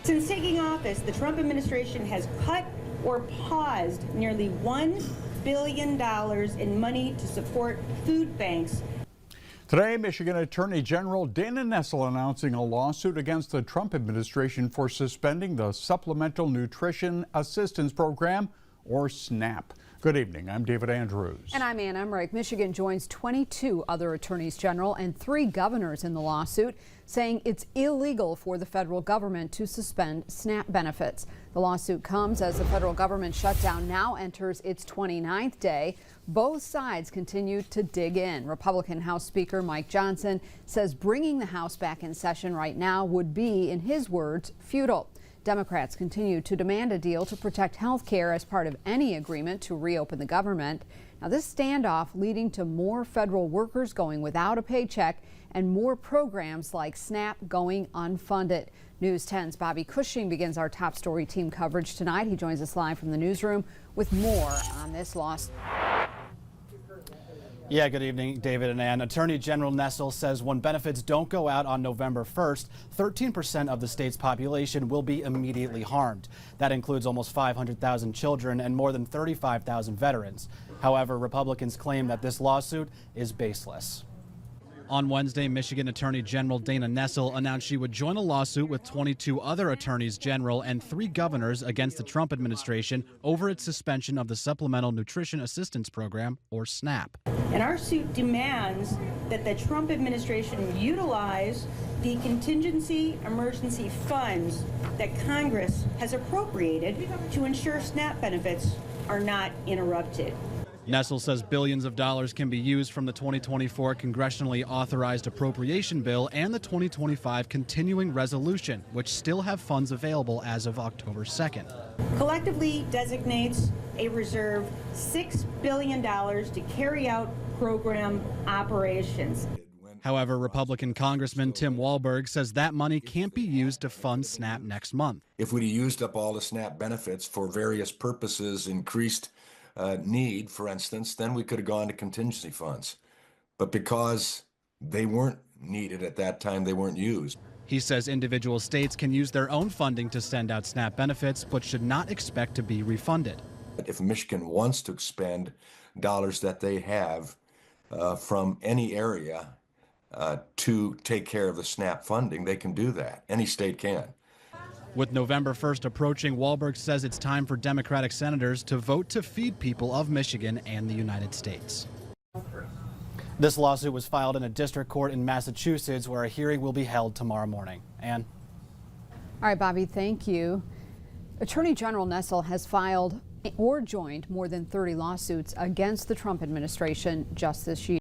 Since taking office, the Trump administration has cut or paused nearly $1 billion in money to support food banks. Today, Michigan Attorney General Dana Nessel announcing a lawsuit against the Trump administration for suspending the Supplemental Nutrition Assistance Program, or SNAP. Good evening. I'm David Andrews. And I'm Ann Emmerich. Michigan joins 22 other attorneys general and 3 governors in the lawsuit, saying it's illegal for the federal government to suspend SNAP benefits. The lawsuit comes as the federal government shutdown now enters its 29th day. Both sides continue to dig in. Republican House Speaker Mike Johnson says bringing the House back in session right now would be, in his words, futile. Democrats continue to demand a deal to protect health care as part of any agreement to reopen the government. Now, this standoff leading to more federal workers going without a paycheck and more programs like SNAP going unfunded. News 10's Bobby Cushing begins our top story team coverage tonight. He joins us live from the newsroom with more on this loss. Yeah, good evening, David and Ann. Attorney General Nessel says when benefits don't go out on November 1st, 13% of the state's population will be immediately harmed. That includes almost 500,000 children and more than 35,000 veterans. However, Republicans claim that this lawsuit is baseless. On Wednesday, Michigan Attorney General Dana Nessel announced she would join a lawsuit with 22 other attorneys general and 3 governors against the Trump administration over its suspension of the Supplemental Nutrition Assistance Program, or SNAP. And our suit demands that the Trump administration utilize the contingency emergency funds that Congress has appropriated to ensure SNAP benefits are not interrupted. Nessel says billions of dollars can be used from the 2024 congressionally authorized appropriation bill and the 2025 continuing resolution, which still have funds available as of October 2nd. Collectively designates a reserve $6 billion to carry out program operations. However, Republican Congressman Tim Walberg says that money can't be used to fund SNAP next month. If we'd used up all the SNAP benefits for various purposes, increased need, for instance, then we could have gone to contingency funds. But because they weren't needed at that time, they weren't used. He says individual states can use their own funding to send out SNAP benefits, but should not expect to be refunded. If Michigan wants to expend dollars that they have from any area to take care of the SNAP funding, they can do that. Any state can. With November 1st approaching, Walberg says it's time for Democratic senators to vote to feed people of Michigan and the United States. This lawsuit was filed in a district court in Massachusetts, where a hearing will be held tomorrow morning. Ann? All right, Bobby, thank you. Attorney General Nessel has filed or joined more than 30 lawsuits against the Trump administration just this year.